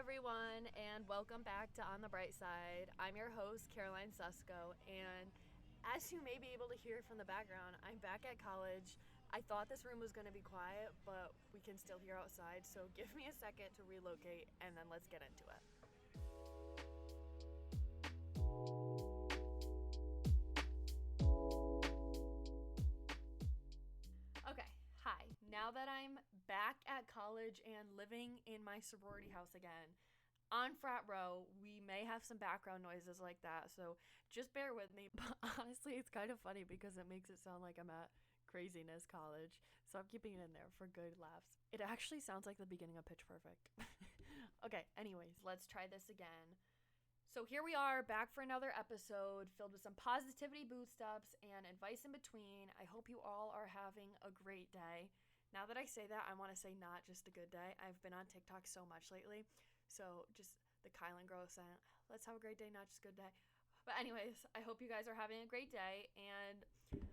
everyone, and welcome back to On the Bright Side. I'm your host, Caroline Susko, and as you may be able to hear from the background, I'm back at college. I thought this room was going to be quiet, but we can still hear outside, so give me a second to relocate, and then let's get into it. Okay, hi. Now that I'm back at college and living in my sorority house again, on frat row, we may have some background noises like that, so just bear with me. But honestly, it's kind of funny because it makes it sound like I'm at Craziness College, so I'm keeping it in there for good laughs. It actually sounds like the beginning of Pitch Perfect. Okay, anyways, let's try this again. So here we are, back for another episode filled with some positivity bootstraps and advice in between. I hope you all are having a great day. Now that I say that, I want to say not just a good day. I've been on TikTok so much lately. So just the Kylan girl saying, let's have a great day, not just a good day. But anyways, I hope you guys are having a great day. And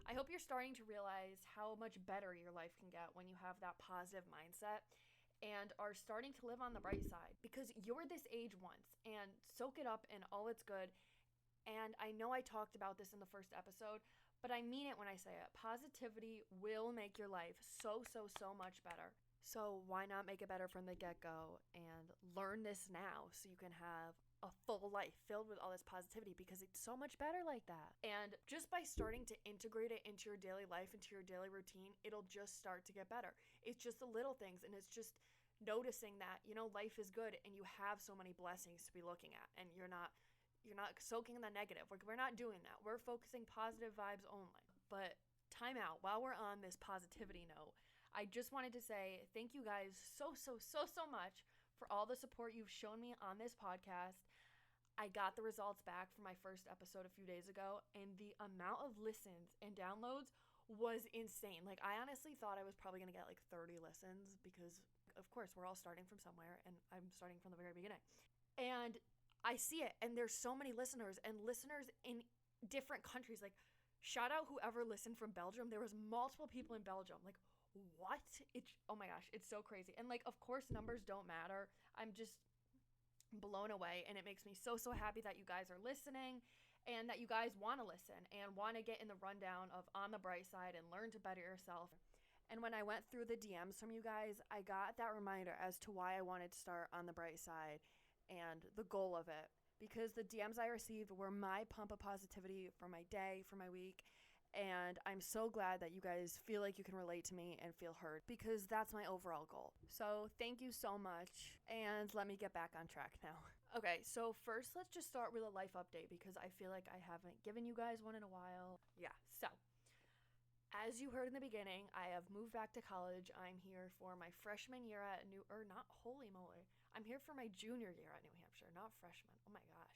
I hope you're starting to realize how much better your life can get when you have that positive mindset and are starting to live on the bright side, because you're this age once, and soak it up in all it's good. And I know I talked about this in the first episode, but I mean it when I say it. Positivity will make your life so much better. So why not make it better from the get-go and learn this now so you can have a full life filled with all this positivity, because it's so much better like that. And just by starting to integrate it into your daily life, into your daily routine, it'll just start to get better. It's just the little things, and it's just noticing that, life is good and you have so many blessings to be looking at, and you're not soaking in the negative. We're not doing that. We're focusing positive vibes only. But time out. While we're on this positivity note, I just wanted to say thank you guys so much for all the support you've shown me on this podcast. I got the results back from my first episode a few days ago, and the amount of listens and downloads was insane. Like, I honestly thought I was probably going to get like 30 listens because, of course, we're all starting from somewhere, and I'm starting from the very beginning. And I see it, and there's so many listeners, and listeners in different countries. Like, shout out whoever listened from Belgium. There was multiple people in Belgium. Like, what? Oh my gosh, it's so crazy. And like, of course, numbers don't matter. I'm just blown away, and it makes me so happy that you guys are listening and that you guys want to listen and want to get in the rundown of On the Bright Side and learn to better yourself. And when I went through the DMs from you guys, I got that reminder as to why I wanted to start On the Bright Side and the goal of it, because the DMs I received were my pump of positivity for my day, for my week. And I'm so glad that you guys feel like you can relate to me and feel heard, because that's my overall goal. So thank you so much, and let me get back on track now. Okay, so first let's just start with a life update, because I feel like I haven't given you guys one in a while. Yeah, so as you heard in the beginning, I have moved back to college. I'm here for my freshman year at holy moly. I'm here for my junior year at New Hampshire, not freshman. Oh my gosh.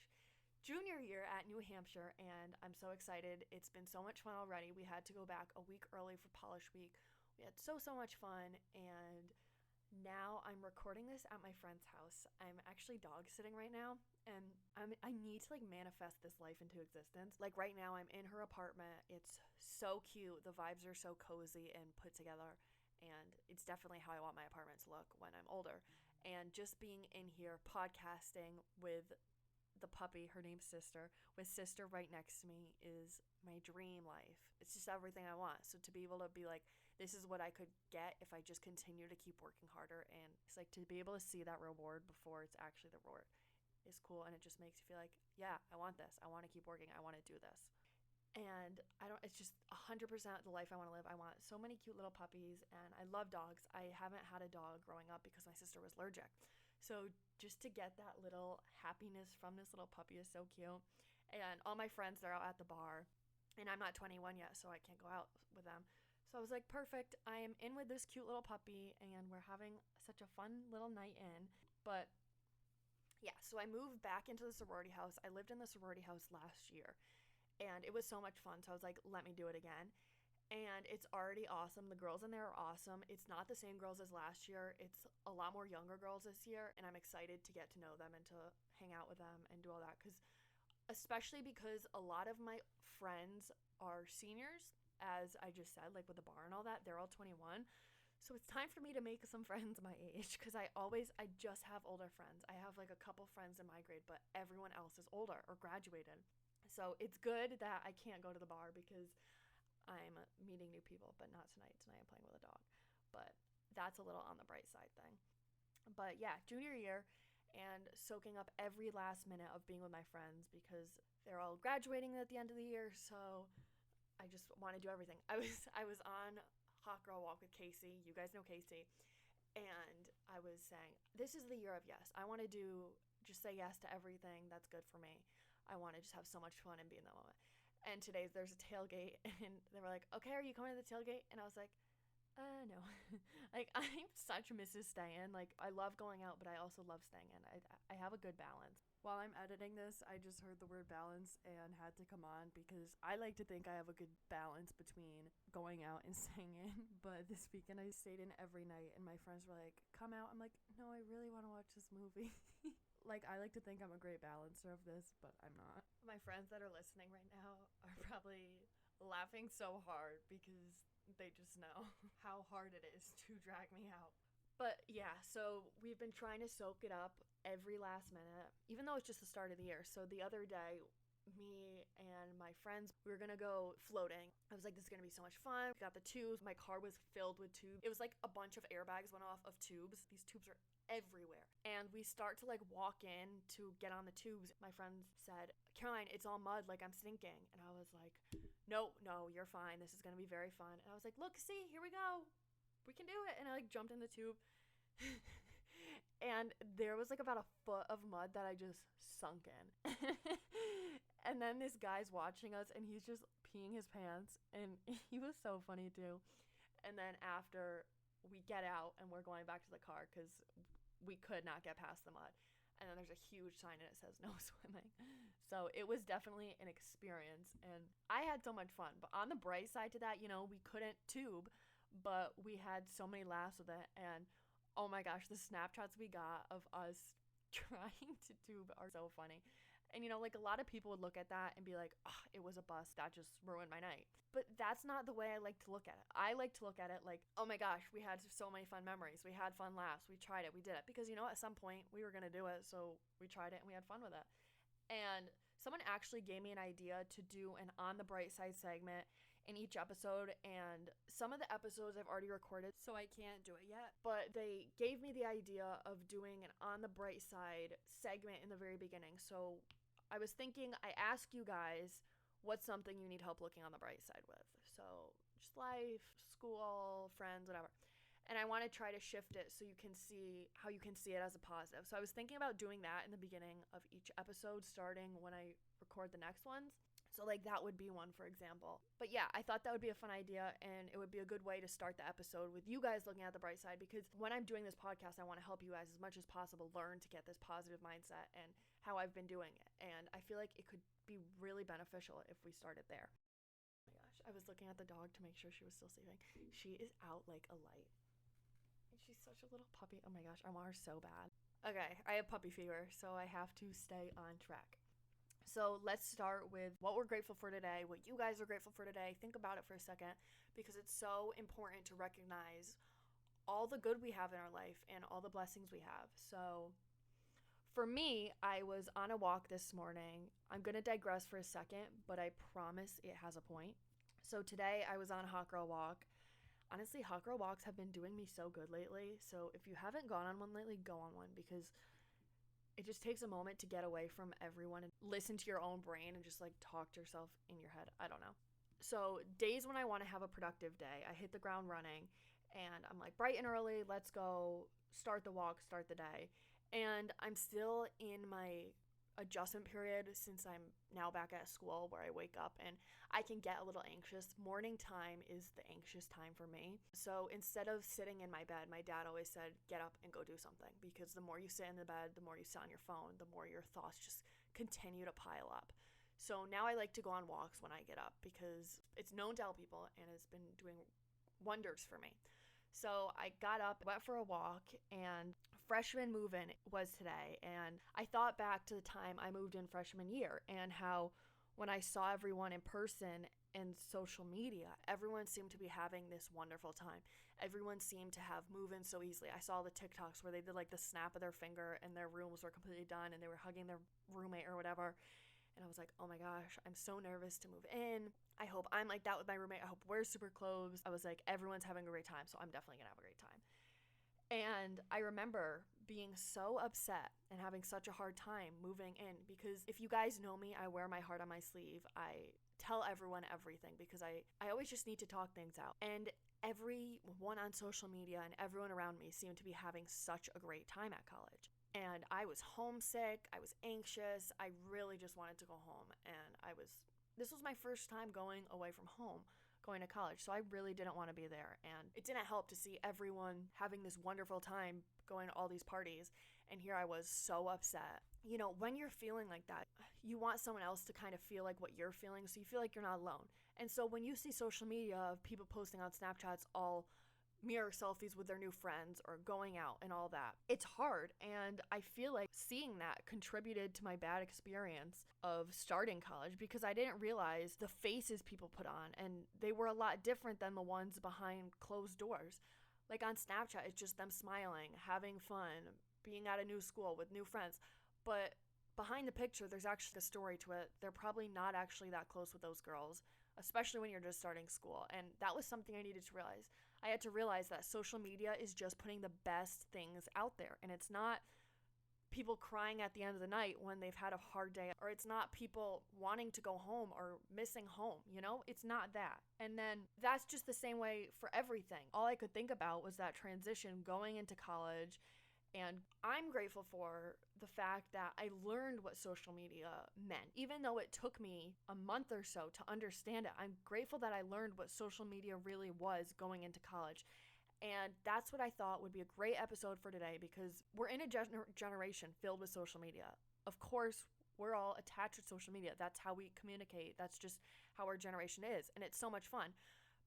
Junior year at New Hampshire, and I'm so excited. It's been so much fun already. We had to go back a week early for Polish Week. We had so much fun, and now I'm recording this at my friend's house. I'm actually dog sitting right now, and I need to like manifest this life into existence. Like right now I'm in her apartment. It's so cute. The vibes are so cozy and put together, and it's definitely how I want my apartment to look when I'm older. And just being in here podcasting with the puppy, her name's Sister, with Sister right next to me is my dream life. It's just everything I want. So to be able to be like, this is what I could get if I just continue to keep working harder, and it's like to be able to see that reward before it's actually the reward is cool, and it just makes you feel like, yeah, I want this. I want to keep working. I want to do this. And it's just 100% the life I want to live. I want so many cute little puppies, and I love dogs. I haven't had a dog growing up because my sister was allergic. So just to get that little happiness from this little puppy is so cute. And all my friends, they're out at the bar, and I'm not 21 yet, so I can't go out with them. So I was like, perfect. I am in with this cute little puppy, and we're having such a fun little night in. But yeah, so I moved back into the sorority house. I lived in the sorority house last year, and it was so much fun. So I was like, let me do it again. And it's already awesome. The girls in there are awesome. It's not the same girls as last year. It's a lot more younger girls this year, and I'm excited to get to know them and to hang out with them and do all that, especially because a lot of my friends are seniors, as I just said, like with the bar and all that. They're all 21. So it's time for me to make some friends my age, because I just have older friends. I have like a couple friends in my grade, but everyone else is older or graduated. So it's good that I can't go to the bar because I'm meeting new people, but not tonight. Tonight I'm playing with a dog. But that's a little on the bright side thing. But yeah, junior year and soaking up every last minute of being with my friends because they're all graduating at the end of the year, so I just want to do everything. I was on Hot Girl Walk with Casey. You guys know Casey. And I was saying, this is the year of yes. I want to just say yes to everything that's good for me. I want to just have so much fun and be in the moment. And today there's a tailgate, and they were like, okay, are you coming to the tailgate? And I was like, no. Like, I'm such Mrs. Stay-In. Like, I love going out, but I also love staying in. I have a good balance. While I'm editing this, I just heard the word balance and had to come on because I like to think I have a good balance between going out and staying in. But this weekend I stayed in every night, and my friends were like, come out. I'm like, no, I really want to watch this movie. Like, I like to think I'm a great balancer of this, but I'm not. My friends that are listening right now are probably laughing so hard because they just know how hard it is to drag me out. But yeah, so we've been trying to soak it up every last minute, even though it's just the start of the year. So the other day, me and my friends, we were gonna go floating. I was like, this is gonna be so much fun. We got the tubes. My car was filled with tubes. It was like a bunch of airbags went off of tubes. These tubes are everywhere. And we start to like walk in to get on the tubes. My friend said, Caroline, it's all mud, like I'm sinking. And I was like, no, you're fine. This is gonna be very fun. And I was like, look, see, here we go. We can do it. And I like jumped in the tube. And there was like about a foot of mud that I just sunk in. And then this guy's watching us, and he's just peeing his pants, and he was so funny too. And then after we get out and we're going back to the car because we could not get past the mud, and then there's a huge sign and it says no swimming. So it was definitely an experience, and I had so much fun. But on the bright side to that, we couldn't tube, but we had so many laughs with it. And oh my gosh, the Snapchats we got of us trying to tube are so funny. And like a lot of people would look at that and be like, oh, it was a bust. That just ruined my night. But that's not the way I like to look at it. I like to look at it like, oh my gosh, we had so many fun memories. We had fun laughs. We tried it. We did it. Because, at some point we were going to do it. So we tried it and we had fun with it. And someone actually gave me an idea to do an On the Bright Side segment in each episode, and some of the episodes I've already recorded, so I can't do it yet, but they gave me the idea of doing an On the Bright Side segment in the very beginning. So I was thinking, I ask you guys what's something you need help looking on the bright side with. So just life, school, friends, whatever. And I want to try to shift it so you can see how you can see it as a positive. So I was thinking about doing that in the beginning of each episode, starting when I record the next ones. So like that would be one, for example. But yeah, I thought that would be a fun idea, and it would be a good way to start the episode with you guys looking at the bright side, because when I'm doing this podcast, I want to help you guys as much as possible learn to get this positive mindset and how I've been doing it. And I feel like it could be really beneficial if we started there. Oh my gosh, I was looking at the dog to make sure she was still sleeping. She is out like a light. And she's such a little puppy. Oh my gosh, I want her so bad. Okay, I have puppy fever, so I have to stay on track. So let's start with what we're grateful for today, what you guys are grateful for today. Think about it for a second, because it's so important to recognize all the good we have in our life and all the blessings we have. So for me, I was on a walk this morning. I'm going to digress for a second, but I promise it has a point. So today I was on a Hot Girl Walk. Honestly, Hot Girl Walks have been doing me so good lately. So if you haven't gone on one lately, go on one, because it just takes a moment to get away from everyone and listen to your own brain and just like talk to yourself in your head. I don't know. So days when I want to have a productive day, I hit the ground running and I'm like, bright and early, let's go, start the walk, start the day. And I'm still in my adjustment period since I'm now back at school where I wake up and I can get a little anxious. Morning time is the anxious time for me. So instead of sitting in my bed, my dad always said, get up and go do something, because the more you sit in the bed, the more you sit on your phone, the more your thoughts just continue to pile up. So now I like to go on walks when I get up because it's known to help people and it's been doing wonders for me. So I got up, went for a walk, and freshman move-in was today. And I thought back to the time I moved in freshman year and how when I saw everyone in person in social media, everyone seemed to be having this wonderful time. Everyone seemed to have moved in so easily. I saw the TikToks where they did like the snap of their finger and their rooms were completely done and they were hugging their roommate or whatever. And I was like, oh my gosh, I'm so nervous to move in. I hope I'm like that with my roommate. I hope we're super close. I was like, everyone's having a great time, so I'm definitely gonna have a great time. And I remember being so upset and having such a hard time moving in because if you guys know me, I wear my heart on my sleeve. I tell everyone everything because I always just need to talk things out. And everyone on social media and everyone around me seemed to be having such a great time at college. And I was homesick, I was anxious, I really just wanted to go home. And this was my first time going away from home, going to college, so I really didn't want to be there. And it didn't help to see everyone having this wonderful time going to all these parties, and here I was so upset. You know, when you're feeling like that, you want someone else to kind of feel like what you're feeling, so you feel like you're not alone. And so when you see social media of people posting on Snapchats all mirror selfies with their new friends or going out and all that, it's hard. And I feel like seeing that contributed to my bad experience of starting college because I didn't realize the faces people put on, and they were a lot different than the ones behind closed doors. Like on Snapchat, it's just them smiling, having fun, being at a new school with new friends. But behind the picture, there's actually a story to it. They're probably not actually that close with those girls, especially when you're just starting school. And that was something I needed to realize. I had to realize that social media is just putting the best things out there. And it's not people crying at the end of the night when they've had a hard day, or it's not people wanting to go home or missing home, you know? It's not that. And then that's just the same way for everything. All I could think about was that transition going into college. And I'm grateful for the fact that I learned what social media meant. Even though it took me a month or so to understand it, I'm grateful that I learned what social media really was going into college. And that's what I thought would be a great episode for today because we're in a generation filled with social media. Of course, we're all attached to social media. That's how we communicate. That's just how our generation is. And it's so much fun.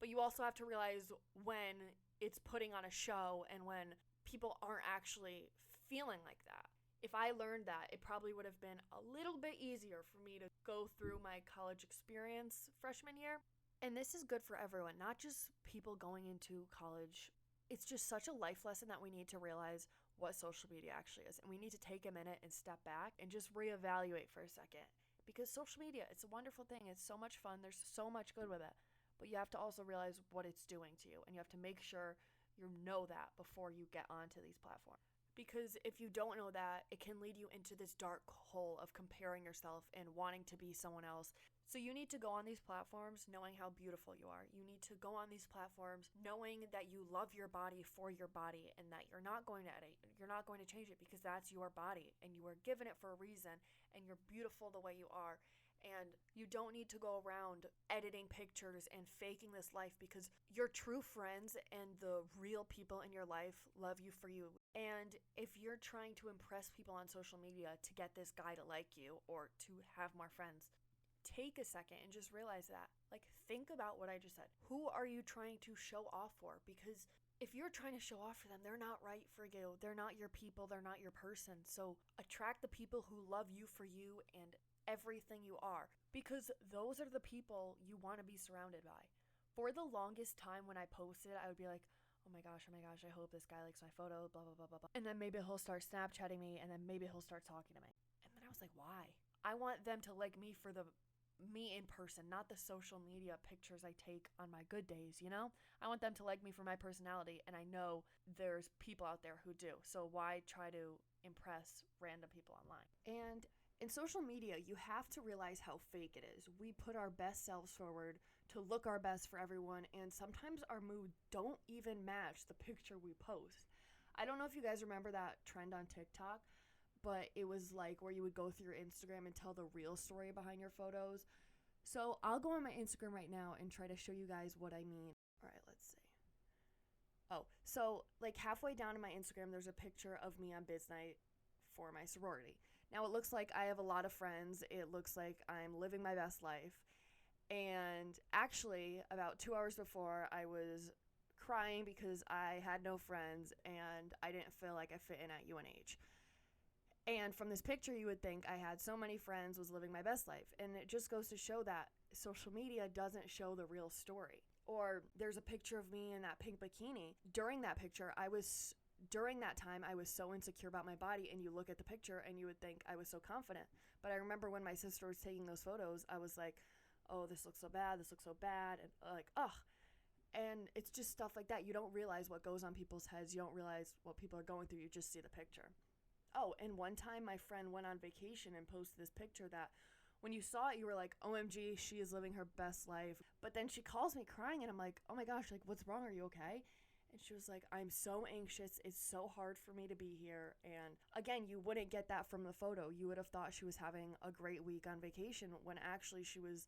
But you also have to realize when it's putting on a show and when people aren't actually feeling like that. If I learned that, it probably would have been a little bit easier for me to go through my college experience freshman year. And this is good for everyone, not just people going into college. It's just such a life lesson that we need to realize what social media actually is. And we need to take a minute and step back and just reevaluate for a second. Because social media, it's a wonderful thing. It's so much fun. There's so much good with it. But you have to also realize what it's doing to you. And you have to make sure you know that before you get onto these platforms. Because if you don't know that, it can lead you into this dark hole of comparing yourself and wanting to be someone else. So you need to go on these platforms knowing how beautiful you are. You need to go on these platforms knowing that you love your body for your body and that you're not going to edit, you're not going to change it because that's your body and you were given it for a reason and you're beautiful the way you are. And you don't need to go around editing pictures and faking this life because your true friends and the real people in your life love you for you. And if you're trying to impress people on social media to get this guy to like you or to have more friends, take a second and just realize that. Like, think about what I just said. Who are you trying to show off for? Because if you're trying to show off for them, they're not right for you. They're not your people. They're not your person. So attract the people who love you for you and everything you are, because those are the people you want to be surrounded by. For the longest time when I posted, I would be like, oh my gosh, I hope this guy likes my photo, blah, blah, blah, blah, blah. And then maybe he'll start Snapchatting me, and then maybe he'll start talking to me. And then I was like, why? I want them to like me for the me in person, not the social media pictures I take on my good days, you know? I want them to like me for my personality, and I know there's people out there who do. So why try to impress random people online? And in social media, you have to realize how fake it is. We put our best selves forward to look our best for everyone, and sometimes our mood don't even match the picture we post. I don't know if you guys remember that trend on TikTok, but it was like where you would go through your Instagram and tell the real story behind your photos. So I'll go on my Instagram right now and try to show you guys what I mean. All right, let's see. Oh, so like halfway down in my Instagram, there's a picture of me on biz night for my sorority. Now it looks like I have a lot of friends. It looks like I'm living my best life. And actually, about 2 hours before, I was crying because I had no friends and I didn't feel like I fit in at UNH. And from this picture, you would think I had so many friends, was living my best life. And it just goes to show that social media doesn't show the real story. Or there's a picture of me in that pink bikini. During that picture, during that time, I was so insecure about my body, and you look at the picture and you would think I was so confident. But I remember when my sister was taking those photos, I was like, oh, this looks so bad, and like, ugh. And it's just stuff like that. You don't realize what goes on people's heads. You don't realize what people are going through. You just see the picture. Oh, and one time my friend went on vacation and posted this picture that when you saw it, you were like, OMG, she is living her best life. But then she calls me crying, and I'm like, oh my gosh, like, what's wrong? Are you okay? And she was like, I'm so anxious. It's so hard for me to be here. And again, you wouldn't get that from the photo. You would have thought she was having a great week on vacation when actually she was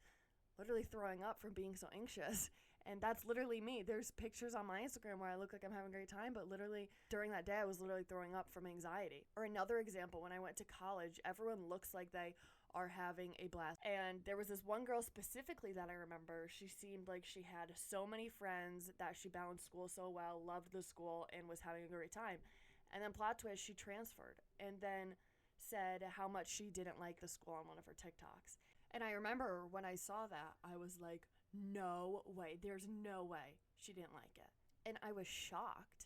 literally throwing up from being so anxious. And that's literally me. There's pictures on my Instagram where I look like I'm having a great time, but literally during that day, I was literally throwing up from anxiety. Or another example, when I went to college, everyone looks like they are having a blast. And there was this one girl specifically that I remember. She seemed like she had so many friends, that she balanced school so well, loved the school, and was having a great time. And then plot twist, she transferred and then said how much she didn't like the school on one of her TikToks. And I remember when I saw that, I was like, no way, there's no way she didn't like it. And I was shocked.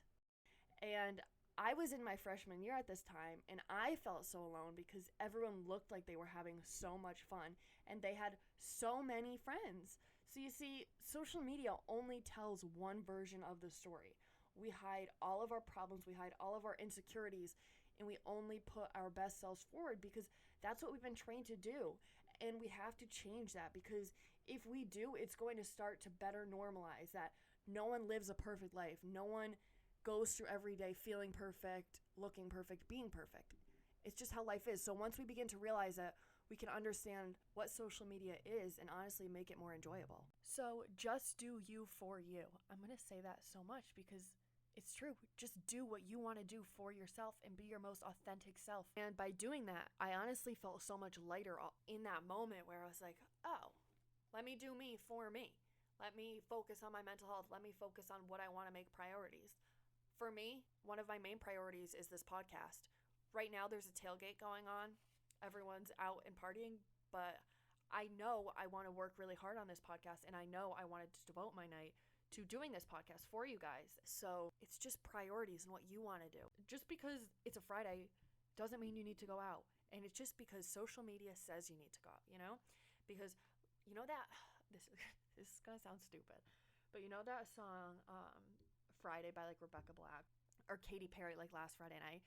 And I was in my freshman year at this time, and I felt so alone because everyone looked like they were having so much fun, and they had so many friends. So you see, social media only tells one version of the story. We hide all of our problems, we hide all of our insecurities, and we only put our best selves forward because that's what we've been trained to do. And we have to change that, because if we do, it's going to start to better normalize that no one lives a perfect life. No one goes through every day feeling perfect, looking perfect, being perfect. It's just how life is. So once we begin to realize that, we can understand what social media is and honestly make it more enjoyable. So just do you for you. I'm going to say that so much because it's true. Just do what you want to do for yourself and be your most authentic self. And by doing that, I honestly felt so much lighter in that moment where I was like, oh, let me do me for me. Let me focus on my mental health. Let me focus on what I want to make priorities. For me, one of my main priorities is this podcast. Right now, there's a tailgate going on. Everyone's out and partying, but I know I want to work really hard on this podcast, and I know I wanted to devote my night to doing this podcast for you guys. So it's just priorities and what you want to do. Just because it's a Friday doesn't mean you need to go out. And it's just because social media says you need to go out, you know? Because you know that, this is going to sound stupid, but you know that song, Friday by like Rebecca Black or Katy Perry, like last Friday night?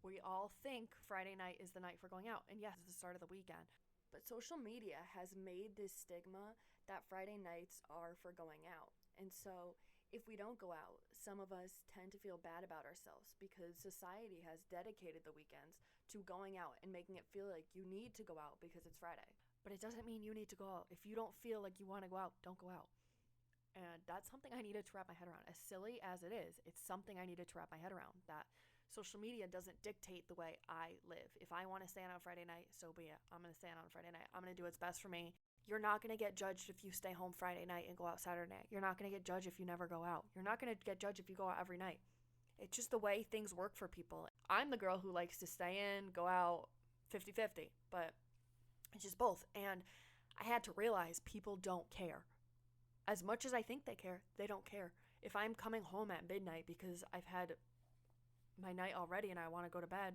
We all think Friday night is the night for going out. And yes, it's the start of the weekend. But social media has made this stigma that Friday nights are for going out. And so if we don't go out, some of us tend to feel bad about ourselves because society has dedicated the weekends to going out and making it feel like you need to go out because it's Friday. But it doesn't mean you need to go out. If you don't feel like you want to go out, don't go out. And that's something I needed to wrap my head around. As silly as it is, it's something I needed to wrap my head around, that social media doesn't dictate the way I live. If I want to stay out on Friday night, so be it. I'm going to stay out on Friday night. I'm going to do what's best for me. You're not going to get judged if you stay home Friday night and go out Saturday night. You're not going to get judged if you never go out. You're not going to get judged if you go out every night. It's just the way things work for people. I'm the girl who likes to stay in, go out 50-50, but it's just both. And I had to realize people don't care. As much as I think they care, they don't care. If I'm coming home at midnight because I've had my night already and I want to go to bed,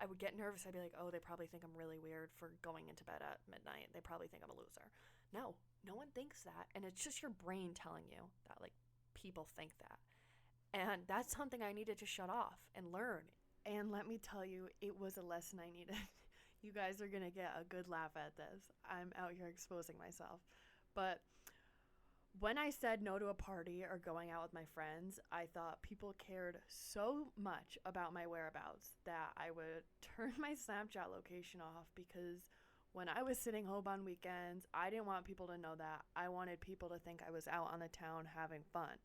I would get nervous. I'd be like, oh, they probably think I'm really weird for going into bed at midnight. They probably think I'm a loser. No one thinks that. And it's just your brain telling you that, like, people think that. And that's something I needed to shut off and learn. And let me tell you, it was a lesson I needed. You guys are going to get a good laugh at this. I'm out here exposing myself. But when I said no to a party or going out with my friends, I thought people cared so much about my whereabouts that I would turn my Snapchat location off, because when I was sitting home on weekends, I didn't want people to know that. I wanted people to think I was out on the town having fun.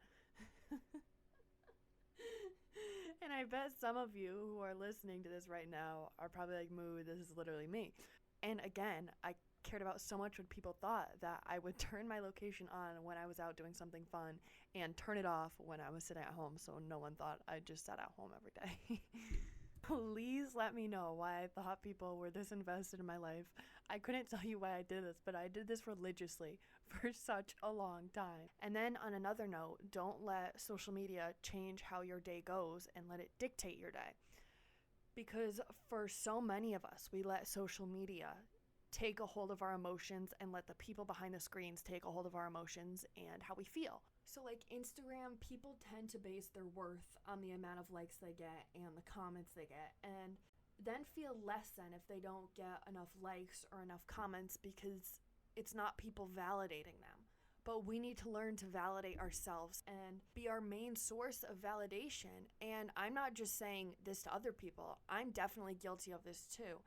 And I bet some of you who are listening to this right now are probably like, Moo, this is literally me. And again, I cared about so much what people thought that I would turn my location on when I was out doing something fun and turn it off when I was sitting at home, so no one thought I just sat at home every day. Please let me know why I thought people were this invested in my life. I couldn't tell you why I did this, but I did this religiously for such a long time. And then on another note, don't let social media change how your day goes and let it dictate your day. Because for so many of us, we let social media take a hold of our emotions and let the people behind the screens take a hold of our emotions and how we feel. So like Instagram, people tend to base their worth on the amount of likes they get and the comments they get, and then feel less than if they don't get enough likes or enough comments because it's not people validating them. But we need to learn to validate ourselves and be our main source of validation. And I'm not just saying this to other people, I'm definitely guilty of this too.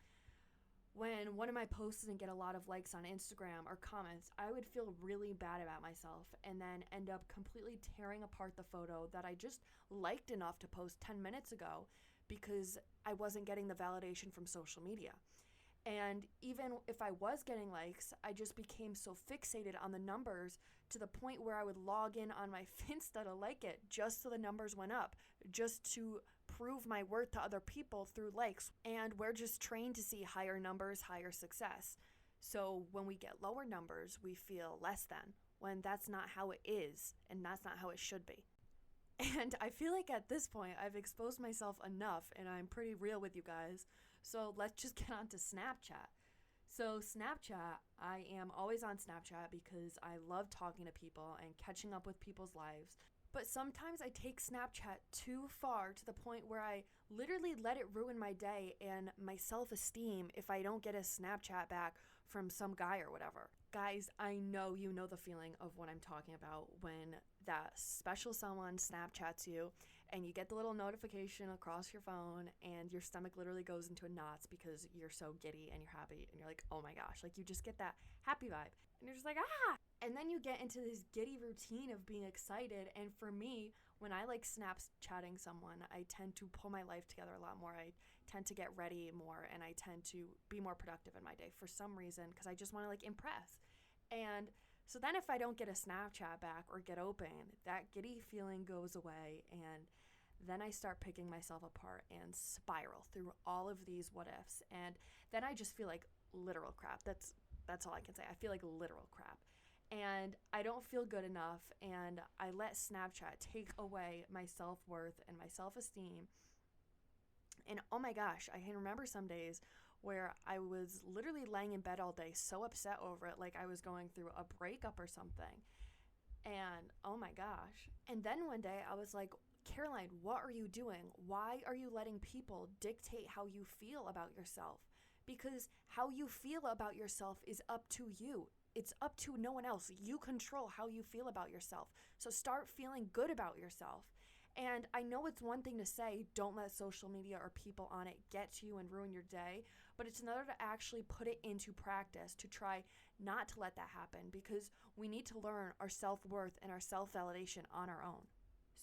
When one of my posts didn't get a lot of likes on Instagram or comments, I would feel really bad about myself and then end up completely tearing apart the photo that I just liked enough to post 10 minutes ago because I wasn't getting the validation from social media. And even if I was getting likes, I just became so fixated on the numbers to the point where I would log in on my Finsta to like it just so the numbers went up, just to prove my worth to other people through likes. And we're just trained to see higher numbers, higher success. So when we get lower numbers, we feel less than, when that's not how it is and that's not how it should be. And I feel like at this point, I've exposed myself enough and I'm pretty real with you guys. So let's just get on to Snapchat. So Snapchat, I am always on Snapchat because I love talking to people and catching up with people's lives. But sometimes I take Snapchat too far to the point where I literally let it ruin my day and my self-esteem if I don't get a Snapchat back from some guy or whatever. Guys, I know you know the feeling of what I'm talking about when that special someone Snapchats you and you get the little notification across your phone and your stomach literally goes into knots because you're so giddy and you're happy and you're like, oh my gosh, like you just get that happy vibe and you're just like, ah! And then you get into this giddy routine of being excited. And for me, when I like Snapchatting someone, I tend to pull my life together a lot more. I tend to get ready more and I tend to be more productive in my day for some reason because I just want to like impress. And so then if I don't get a Snapchat back or get open, that giddy feeling goes away and then I start picking myself apart and spiral through all of these what ifs. And then I just feel like literal crap. That's all I can say. I feel like literal crap. And I don't feel good enough and I let Snapchat take away my self-worth and my self-esteem. And oh my gosh, I can remember some days where I was literally laying in bed all day so upset over it, like I was going through a breakup or something. And oh my gosh. And then one day I was like, Caroline, what are you doing? Why are you letting people dictate how you feel about yourself? Because how you feel about yourself is up to you. It's up to no one else. You control how you feel about yourself. So start feeling good about yourself. And I know it's one thing to say, don't let social media or people on it get to you and ruin your day, but it's another to actually put it into practice to try not to let that happen because we need to learn our self-worth and our self-validation on our own.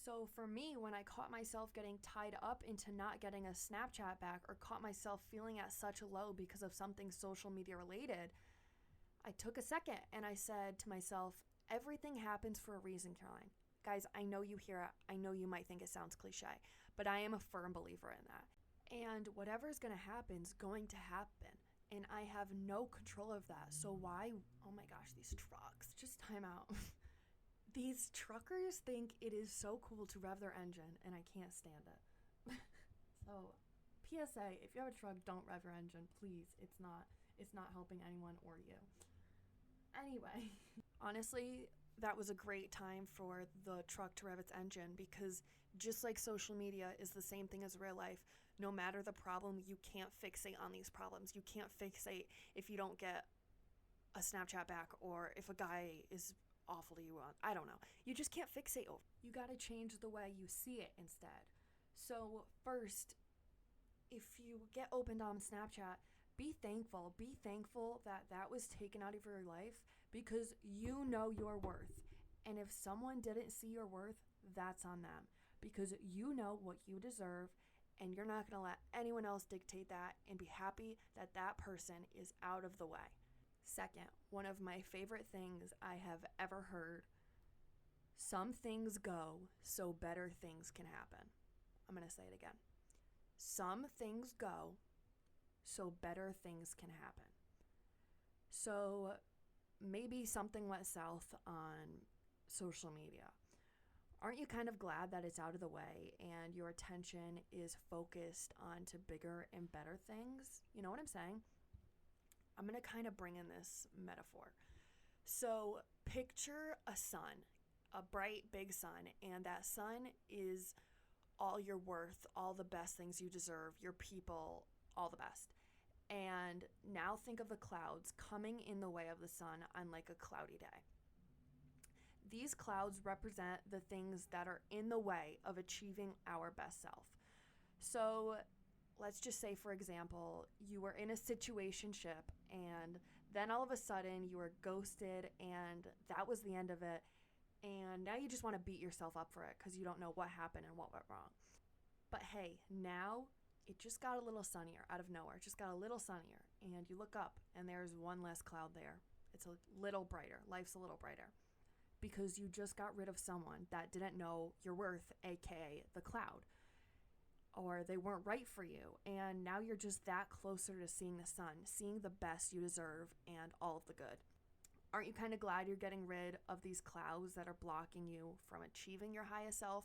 So for me, when I caught myself getting tied up into not getting a Snapchat back or caught myself feeling at such a low because of something social media related, I took a second and I said to myself, everything happens for a reason, Caroline. Guys, I know you hear it. I know you might think it sounds cliche, but I am a firm believer in that. And whatever's going to happen is going to happen. And I have no control of that. So why? Oh my gosh, these trucks. Just time out. These truckers think it is so cool to rev their engine, and I can't stand it. So, PSA, if you have a truck, don't rev your engine, please. It's not helping anyone or you. Anyway, honestly, that was a great time for the truck to rev its engine because just like social media is the same thing as real life, no matter the problem, you can't fixate on these problems. You can't fixate if you don't get a Snapchat back or if a guy is awful to you. I don't know. You just can't fixate over. You got to change the way you see it instead. So first, if you get opened on Snapchat, be thankful. Be thankful that that was taken out of your life because you know your worth. And if someone didn't see your worth, that's on them because you know what you deserve and you're not going to let anyone else dictate that and be happy that that person is out of the way. Second, one of my favorite things I have ever heard, some things go so better things can happen. I'm going to say it again. Some things go so better things can happen. So maybe something went south on social media. Aren't you kind of glad that it's out of the way and your attention is focused onto bigger and better things? You know what I'm saying? I'm going to kind of bring in this metaphor. So picture a sun, a bright, big sun, and that sun is all your worth, all the best things you deserve, your people, all the best. And now think of the clouds coming in the way of the sun on like a cloudy day. These clouds represent the things that are in the way of achieving our best self. So let's just say, for example, you were in a situationship and then all of a sudden you were ghosted and that was the end of it. And now you just want to beat yourself up for it because you don't know what happened and what went wrong. But hey, now it just got a little sunnier out of nowhere. It just got a little sunnier. And you look up and there's one less cloud there. It's a little brighter. Life's a little brighter. Because you just got rid of someone that didn't know your worth, aka the cloud. Or they weren't right for you. And now you're just that closer to seeing the sun, seeing the best you deserve and all of the good. Aren't you kind of glad you're getting rid of these clouds that are blocking you from achieving your highest self?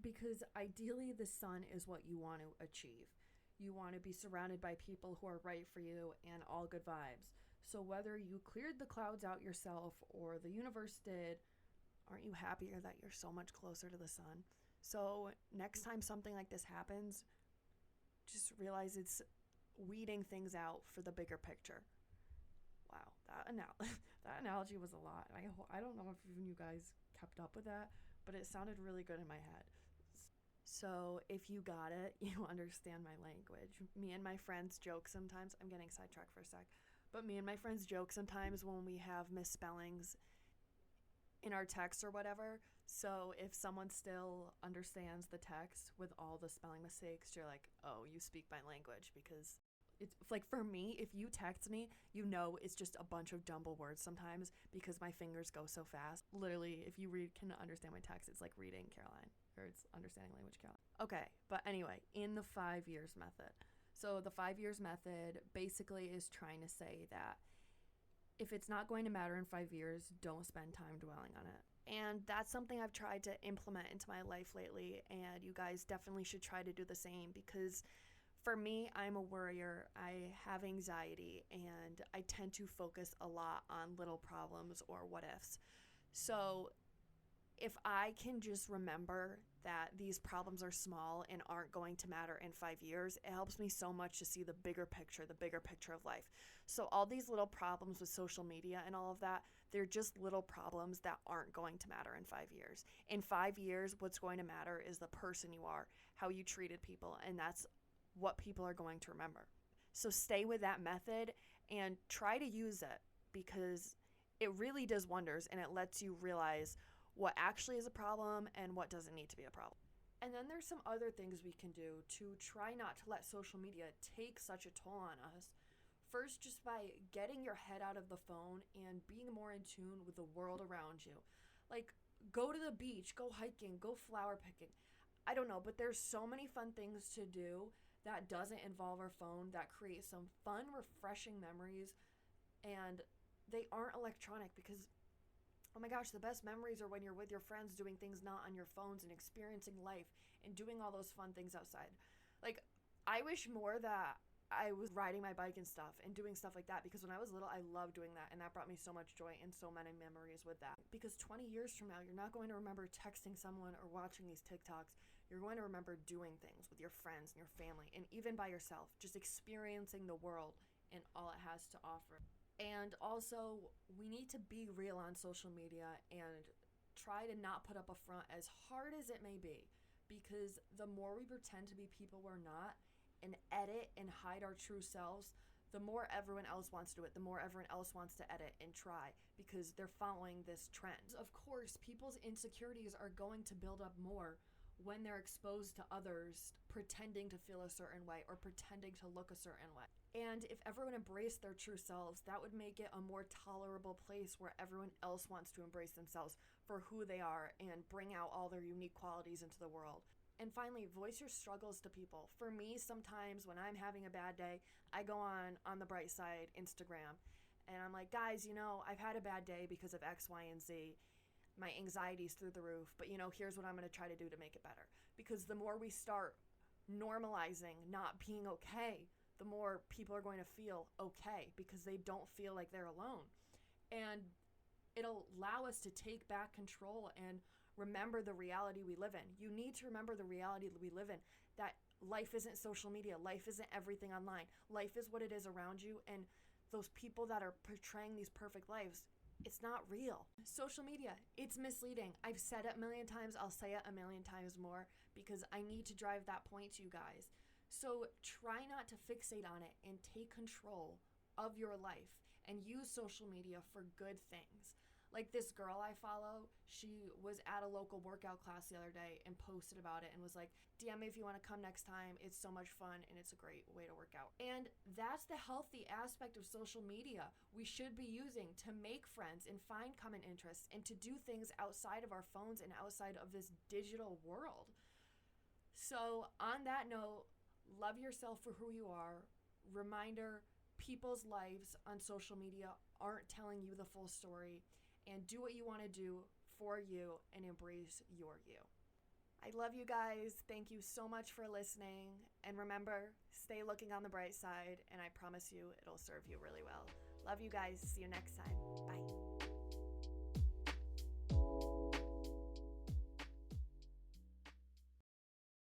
Because ideally, the sun is what you want to achieve. You want to be surrounded by people who are right for you and all good vibes. So whether you cleared the clouds out yourself or the universe did, aren't you happier that you're so much closer to the sun? So next time something like this happens, just realize it's weeding things out for the bigger picture. Wow, that analogy was a lot. I don't know if even you guys kept up with that, but it sounded really good in my head. So if you got it, you understand my language. Me and my friends joke sometimes. I'm getting sidetracked for a sec. But me and my friends joke sometimes when we have misspellings in our text or whatever. So if someone still understands the text with all the spelling mistakes, you're like, oh, you speak my language. Because it's like, for me, if you text me, you know it's just a bunch of jumble words sometimes because my fingers go so fast. Literally, if you can understand my text, it's like reading Caroline, or it's understanding language Caroline. Okay, but anyway, in the 5 years method. So the 5 years method basically is trying to say that if it's not going to matter in 5 years, don't spend time dwelling on it. And that's something I've tried to implement into my life lately, and you guys definitely should try to do the same, because for me, I'm a worrier. I have anxiety, and I tend to focus a lot on little problems or what ifs. So if I can just remember that these problems are small and aren't going to matter in 5 years, it helps me so much to see the bigger picture of life. So all these little problems with social media and all of that, they're just little problems that aren't going to matter in 5 years. In 5 years, what's going to matter is the person you are, how you treated people, and that's what people are going to remember. So stay with that method and try to use it, because it really does wonders, and it lets you realize what actually is a problem and what doesn't need to be a problem. And then there's some other things we can do to try not to let social media take such a toll on us. First, just by getting your head out of the phone and being more in tune with the world around you. Like, go to the beach, go hiking, go flower picking. I don't know, but there's so many fun things to do that doesn't involve our phone, that create some fun, refreshing memories, and they aren't electronic, because oh my gosh, the best memories are when you're with your friends doing things not on your phones and experiencing life and doing all those fun things outside. Like, I wish more that I was riding my bike and stuff and doing stuff like that, because when I was little, I loved doing that, and that brought me so much joy and so many memories with that. Because 20 years from now, you're not going to remember texting someone or watching these TikToks. You're going to remember doing things with your friends and your family, and even by yourself, just experiencing the world and all it has to offer. And also, we need to be real on social media and try to not put up a front, as hard as it may be, because the more we pretend to be people we're not and edit and hide our true selves, the more everyone else wants to do it, the more everyone else wants to edit and try, because they're following this trend. Of course, people's insecurities are going to build up more when they're exposed to others pretending to feel a certain way or pretending to look a certain way. And if everyone embraced their true selves, that would make it a more tolerable place where everyone else wants to embrace themselves for who they are and bring out all their unique qualities into the world. And finally, voice your struggles to people. For me, sometimes when I'm having a bad day, I go on the bright side Instagram, and I'm like, guys, I've had a bad day because of X, Y, and Z. My anxiety's through the roof, but here's what I'm going to try to do to make it better. Because the more we start normalizing not being okay, the more people are going to feel okay because they don't feel like they're alone. And it'll allow us to take back control and remember the reality we live in. You need to remember the reality we live in, that life isn't social media. Life isn't everything online. Life is what it is around you, and those people that are portraying these perfect lives, it's not real. Social media, it's misleading. I've said it a million times. I'll say it a million times more because I need to drive that point to you guys. So try not to fixate on it and take control of your life and use social media for good things. Like this girl I follow, she was at a local workout class the other day and posted about it and was like, DM me if you want to come next time. It's so much fun and it's a great way to work out. And that's the healthy aspect of social media we should be using to make friends and find common interests and to do things outside of our phones and outside of this digital world. So on that note, love yourself for who you are. Reminder, people's lives on social media aren't telling you the full story. And do what you want to do for you and embrace your you. I love you guys. Thank you so much for listening. And remember, stay looking on the bright side, and I promise you it'll serve you really well. Love you guys. See you next time.